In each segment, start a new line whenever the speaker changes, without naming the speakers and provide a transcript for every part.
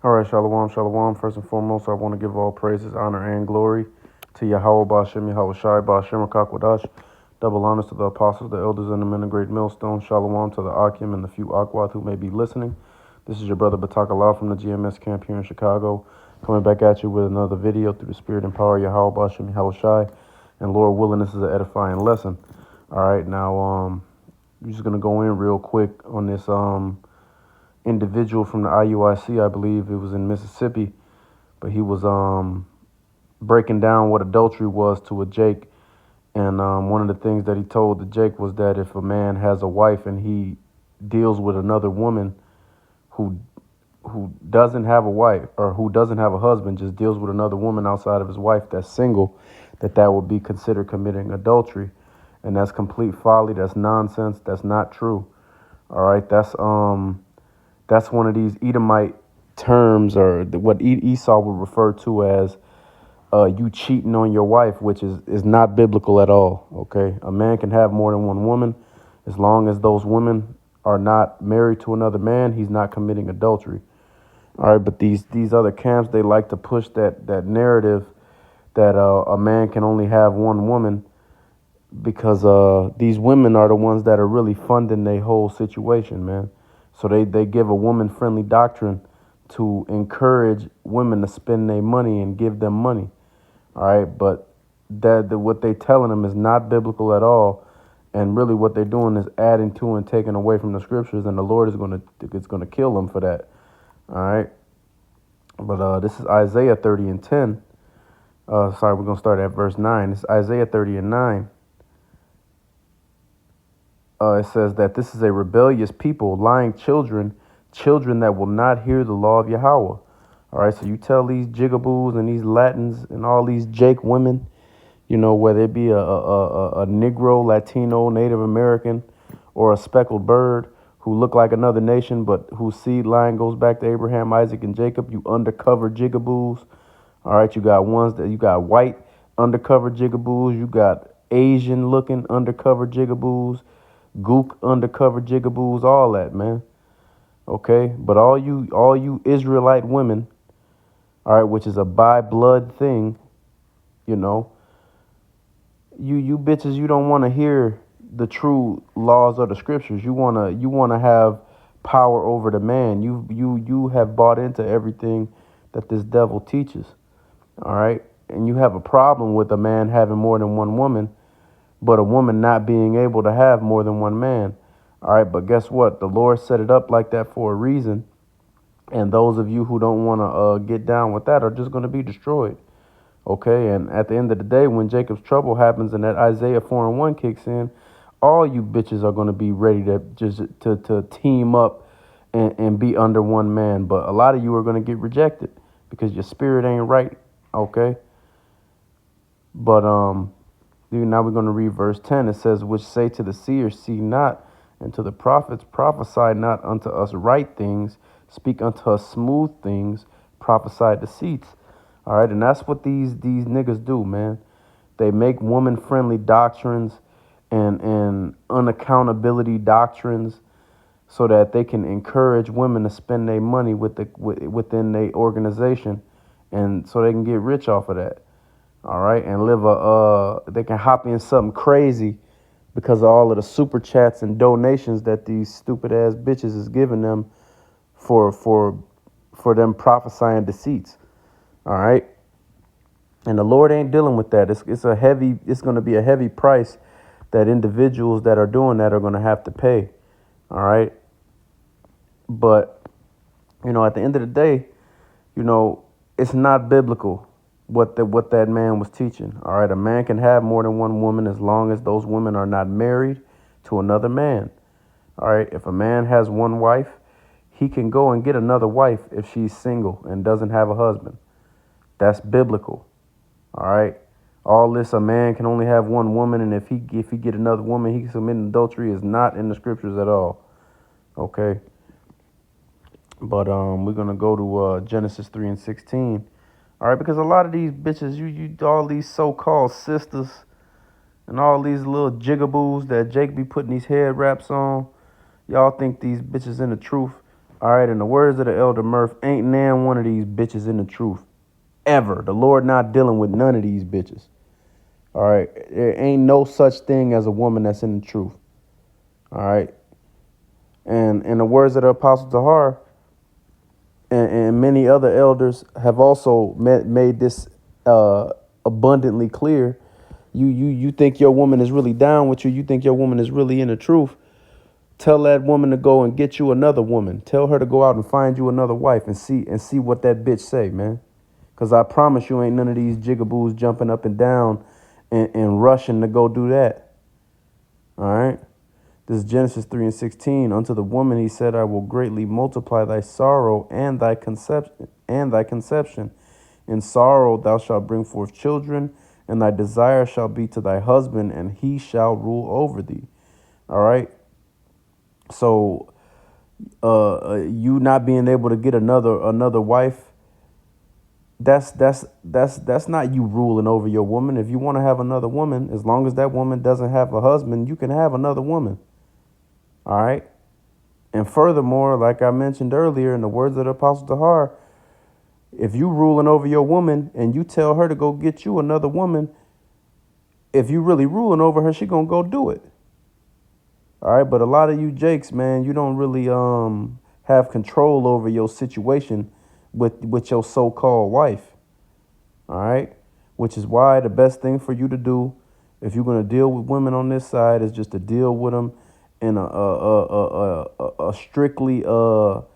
All right, Shalom, Shalom. First and foremost, I want to give all praises, honor, and glory to Yahweh Bashem, Yahweh Shai, Bashem, Rakakwadash. Double honors to the apostles, the elders, and the men of great millstone. Shalom to the Akim and the few Akwath who may be listening. This is your brother Bataka Law from the GMS camp here in Chicago, coming back at you with another video through the spirit and power of Yahweh Bashem, Yahweh Shai. And Lord willing, this is an edifying lesson. All right, now, I'm just going to go in real quick on this, individual from the IUIC, I believe it was in Mississippi, but he was breaking down what adultery was to a Jake. And one of the things that he told the Jake was that if a man has a wife and he deals with another woman who doesn't have a wife or who doesn't have a husband, just deals with another woman outside of his wife that's single, that would be considered committing adultery. And that's complete folly. That's nonsense. That's not true. All right, that's one of these Edomite terms, or what Esau would refer to as you cheating on your wife, which is not biblical at all. Okay, a man can have more than one woman as long as those women are not married to another man. He's not committing adultery. All right, but these other camps, they like to push that narrative that a man can only have one woman because these women are the ones that are really funding their whole situation, man. So they give a woman-friendly doctrine to encourage women to spend their money and give them money. All right, but what they telling them is not biblical at all, and really what they're doing is adding to and taking away from the scriptures, and the Lord is gonna kill them for that. All right, but this is Isaiah 30 and 10. Sorry, we're gonna start at verse 9. It's Isaiah 30 and 9. It says that this is a rebellious people, lying children that will not hear the law of Yahweh. All right, so you tell these jigaboos and these Latins and all these Jake women, whether it be a Negro, Latino, Native American, or a speckled bird who look like another nation, but whose seed line goes back to Abraham, Isaac, and Jacob, you undercover jigaboos. All right, you got white undercover jigaboos, you got Asian looking undercover jigaboos, gook undercover jigaboos, all that, man. Okay, but all you Israelite women, all right, which is a by blood thing, you bitches, you don't want to hear the true laws of the scriptures. You wanna have power over the man. You have bought into everything that this devil teaches. All right, and you have a problem with a man having more than one woman, but a woman not being able to have more than one man. All right, but guess what? The Lord set it up like that for a reason. And those of you who don't want to get down with that are just going to be destroyed. Okay, and at the end of the day, when Jacob's trouble happens and that Isaiah 4 and 1 kicks in, all you bitches are going to be ready to just to team up and be under one man. But a lot of you are going to get rejected because your spirit ain't right. Okay, but now we're going to read verse 10. It says, which say to the seers, see not, and to the prophets, prophesy not unto us right things, speak unto us smooth things, prophesy deceits. All right, and that's what these niggas do, man. They make woman-friendly doctrines and unaccountability doctrines so that they can encourage women to spend their money within their organization, and so they can get rich off of that. All right, and they can hop in something crazy because of all of the super chats and donations that these stupid ass bitches is giving them for them prophesying deceits. All right, and the Lord ain't dealing with that. It's going to be a heavy price that individuals that are doing that are going to have to pay. All right, but at the end of the day, it's not biblical what that man was teaching. All right, a man can have more than one woman as long as those women are not married to another man. All right, if a man has one wife, he can go and get another wife if she's single and doesn't have a husband. That's biblical. All right, all this, a man can only have one woman, and if he get another woman, he can commit adultery, is not in the scriptures at all. Okay, but we're gonna go to Genesis 3 and 16. All right, because a lot of these bitches, you all these so-called sisters and all these little jigaboos that Jake be putting these head wraps on, y'all think these bitches in the truth. All right, in the words of the elder Murph, ain't nan one of these bitches in the truth ever. The Lord not dealing with none of these bitches. All right, there ain't no such thing as a woman that's in the truth. All right, and in the words of the Apostle Tahar, and many other elders have also made this abundantly clear. You think your woman is really down with you. You think your woman is really in the truth. Tell that woman to go and get you another woman. Tell her to go out and find you another wife and see what that bitch say, man. Because I promise you ain't none of these jigaboos jumping up and down and rushing to go do that. All right. This is Genesis 3:16. Unto the woman he said, I will greatly multiply thy sorrow and thy conception. In sorrow thou shalt bring forth children, and thy desire shall be to thy husband, and he shall rule over thee. All right. So you not being able to get another wife, that's not you ruling over your woman. If you want to have another woman, as long as that woman doesn't have a husband, you can have another woman. All right. And furthermore, like I mentioned earlier, in the words of the Apostle Tahar, if you ruling over your woman and you tell her to go get you another woman, if you really ruling over her, she gonna go do it. All right. But a lot of you jakes, man, you don't really have control over your situation with your so-called wife. All right. Which is why the best thing for you to do, if you're gonna deal with women on this side, is just to deal with them in a strictly deal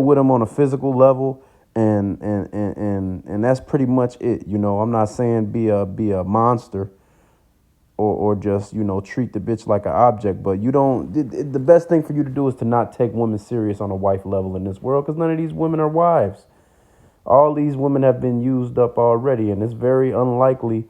with them on a physical level, and that's pretty much it. I'm not saying be a monster or just treat the bitch like an object, but you don't. The best thing for you to do is to not take women serious on a wife level in this world, because none of these women are wives. All these women have been used up already, and it's very unlikely,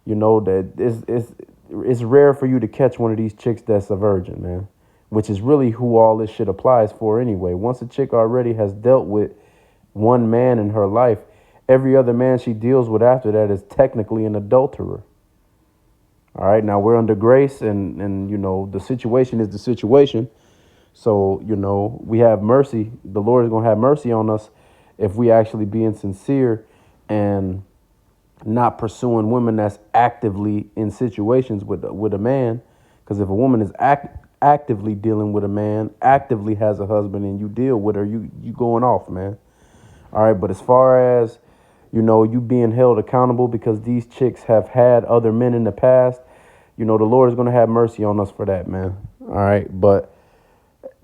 that it's rare for you to catch one of these chicks that's a virgin, man, which is really who all this shit applies for anyway. Once a chick already has dealt with one man in her life, every other man she deals with after that is technically an adulterer. All right, now we're under grace, and the situation is the situation. So, we have mercy. The Lord is going to have mercy on us if we actually being sincere and not pursuing women that's actively in situations with a man. Because if a woman is actively dealing with a man, actively has a husband, and you deal with her, you going off, man. All right, but as far as you being held accountable because these chicks have had other men in the past, the Lord is going to have mercy on us for that, man. All right, but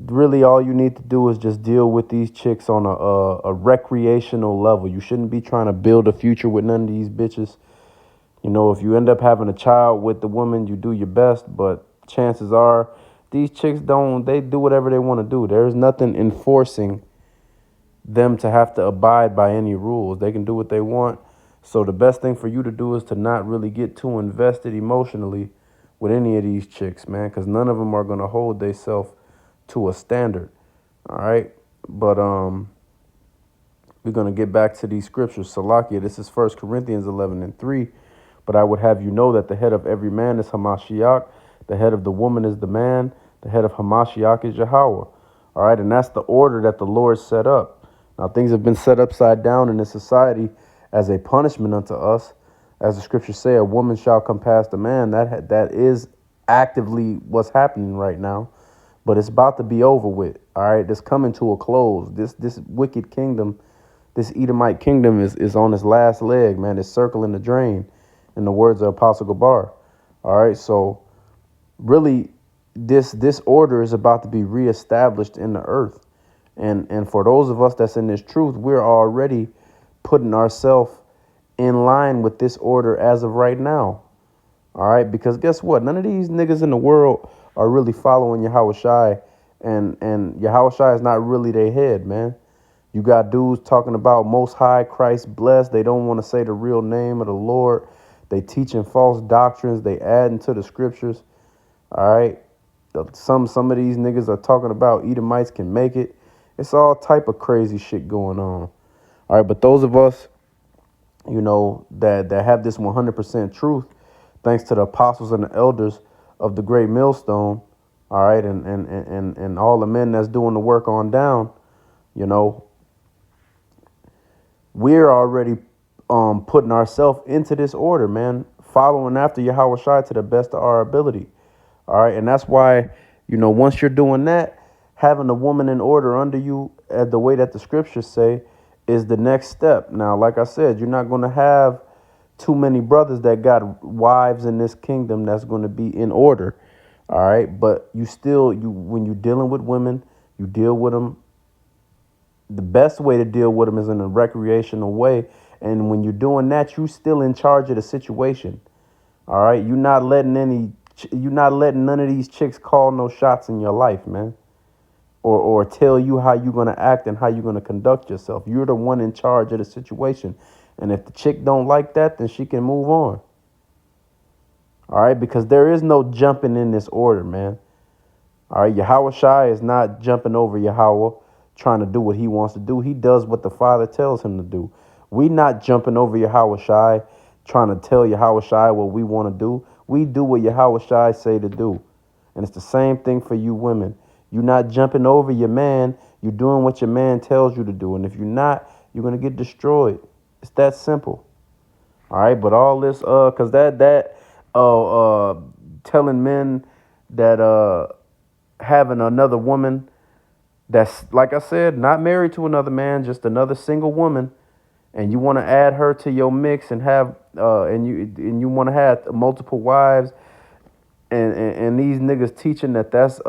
really all you need to do is just deal with these chicks on a recreational level. You shouldn't be trying to build a future with none of these bitches. If you end up having a child with the woman, you do your best, but chances are these chicks they do whatever they want to do. There's nothing enforcing them to have to abide by any rules. They can do what they want. So the best thing for you to do is to not really get too invested emotionally with any of these chicks, man, because none of them are going to hold themselves to a standard. All right. But we're going to get back to these scriptures. Salakia, this is 1 Corinthians 11:3. But I would have you know that the head of every man is Hamashiach. The head of the woman is the man. The head of Hamashiach is Yahweh. All right. And that's the order that the Lord set up. Now, things have been set upside down in this society as a punishment unto us. As the scriptures say, a woman shall come past a man. That is actively what's happening right now. But it's about to be over with. All right. It's coming to a close. This wicked kingdom, this Edomite kingdom is on its last leg, man. It's circling the drain, in the words of Apostle Gabar. All right. So really, this order is about to be reestablished in the earth. And for those of us that's in this truth, we're already putting ourselves in line with this order as of right now. All right. Because guess what? None of these niggas in the world are really following Yahushai, and Yahushai is not really their head, man. You got dudes talking about Most High, Christ blessed. They don't want to say the real name of the Lord. They teaching false doctrines. They adding to the scriptures. All right. Some of these niggas are talking about Edomites can make it. It's all type of crazy shit going on. All right. But those of us, that have this 100% truth, thanks to the apostles and the elders of the great millstone, All right, and all the men that's doing the work on down, you know, we're already putting ourselves into this order, man, following after Yahweh Shai to the best of our ability. All right, and that's why, once you're doing that, having a woman in order under you, the way that the scriptures say, is the next step. Now, like I said, you're not going to have too many brothers that got wives in this kingdom that's going to be in order. All right, but you when you're dealing with women, you deal with them. The best way to deal with them is in a recreational way, and when you're doing that, you still in charge of the situation. All right, you're not letting none of these chicks call no shots in your life, man, or tell you how you're gonna act and how you're gonna conduct yourself. You're the one in charge of the situation, and if the chick don't like that, then she can move on. All right, because there is no jumping in this order, man. All right, Yahweh Shai is not jumping over Yahweh, trying to do what he wants to do. He does what the Father tells him to do. We not jumping over Yahweh Shai, trying to tell Yahweh Shai what we want to do. We do what Yahweh Shai say to do. And it's the same thing for you women. You're not jumping over your man. You're doing what your man tells you to do. And if you're not, you're going to get destroyed. It's that simple. All right, but all this, because telling men that, having another woman that's, like I said, not married to another man, just another single woman, and you want to add her to your mix and have and you want to have multiple wives, and these niggas teaching that's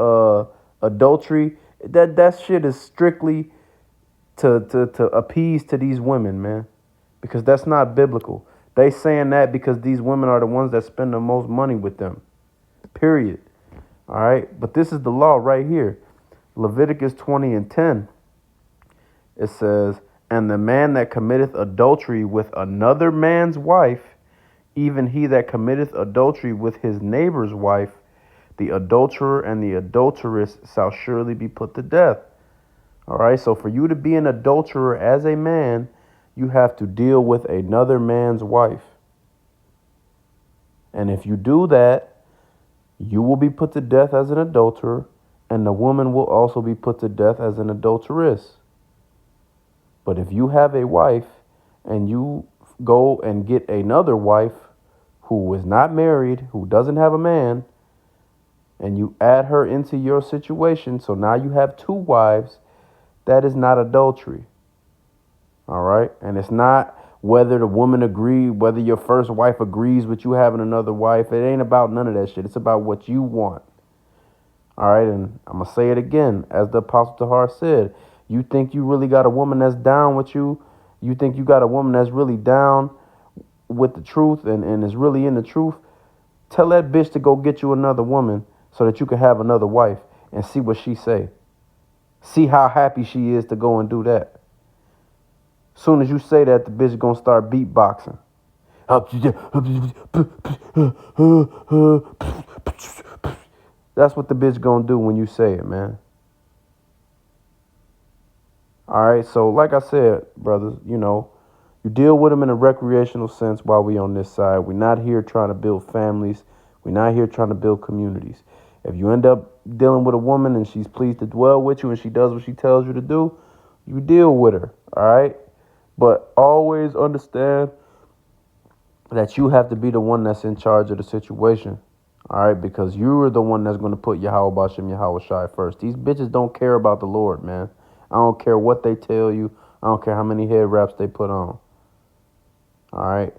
adultery. That shit is strictly to appease to these women, man, because that's not biblical. They saying that because these women are the ones that spend the most money with them. Period. All right, but this is the law right here. Leviticus 20:10. It says, "And the man that committeth adultery with another man's wife, even he that committeth adultery with his neighbor's wife, the adulterer and the adulteress shall surely be put to death." All right, so for you to be an adulterer as a man, you have to deal with another man's wife. And if you do that, you will be put to death as an adulterer, and the woman will also be put to death as an adulteress. But if you have a wife and you go and get another wife who is not married, who doesn't have a man, and you add her into your situation, so now you have two wives, that is not adultery. All right? And it's not whether the woman agreed, whether your first wife agrees with you having another wife. It ain't about none of that shit. It's about what you want. All right, and I'm going to say it again. As the Apostle Tahar said, you think you really got a woman that's down with you? You think you got a woman that's really down with the truth and is really in the truth? Tell that bitch to go get you another woman so that you can have another wife and see what she say. See how happy she is to go and do that. Soon as you say that, the bitch is going to start beatboxing. That's what the bitch going to do when you say it, man. All right, so like I said, brothers, you deal with them in a recreational sense while we on this side. We're not here trying to build families. We're not here trying to build communities. If you end up dealing with a woman and she's pleased to dwell with you and she does what she tells you to do, you deal with her, all right? But always understand that you have to be the one that's in charge of the situation, all right? Because you are the one that's going to put Yahweh Bashem, Yahweh Shai first. These bitches don't care about the Lord, man. I don't care what they tell you. I don't care how many head wraps they put on, all right?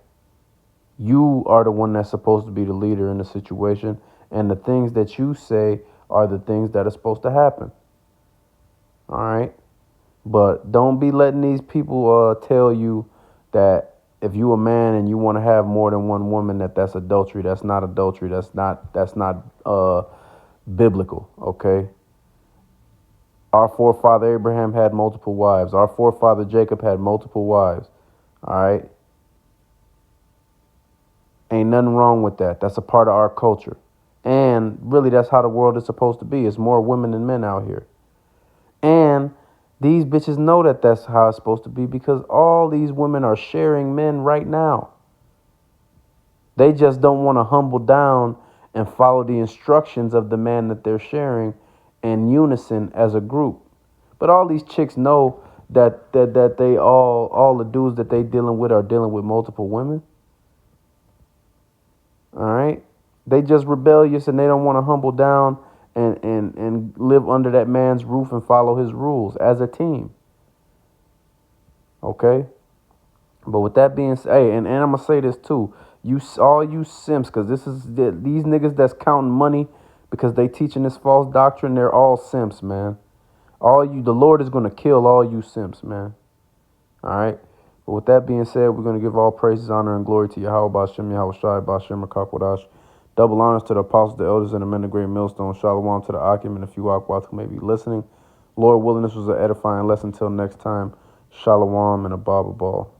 You are the one that's supposed to be the leader in the situation, and the things that you say are the things that are supposed to happen, all right? But don't be letting these people tell you that if you a man and you want to have more than one woman, that's adultery. That's not adultery. That's not biblical, okay? Our forefather Abraham had multiple wives. Our forefather Jacob had multiple wives, all right? Ain't nothing wrong with that. That's a part of our culture. And really, that's how the world is supposed to be. It's more women than men out here. And these bitches know that that's how it's supposed to be because all these women are sharing men right now. They just don't want to humble down and follow the instructions of the man that they're sharing in unison as a group. But all these chicks know that they all the dudes that they dealing with are dealing with multiple women. All right. They just rebellious and they don't want to humble down and live under that man's roof and follow his rules as a team. Okay. But with that being said, hey, and I'm gonna say this too. All you simps, because these niggas that's counting money because they teaching this false doctrine, they're all simps, man. The Lord is gonna kill all you simps, man. All right. But with that being said, we're gonna give all praises, honor, and glory to Yahweh Bashem, Yahweh Shai, Bashem, Rakakwadash. Double honors to the apostles, the elders, and the men of great millstone. Shalom to the Akim and the few Akwath who may be listening. Lord willing, this was an edifying lesson. Until next time, Shalom and a Baba Ball.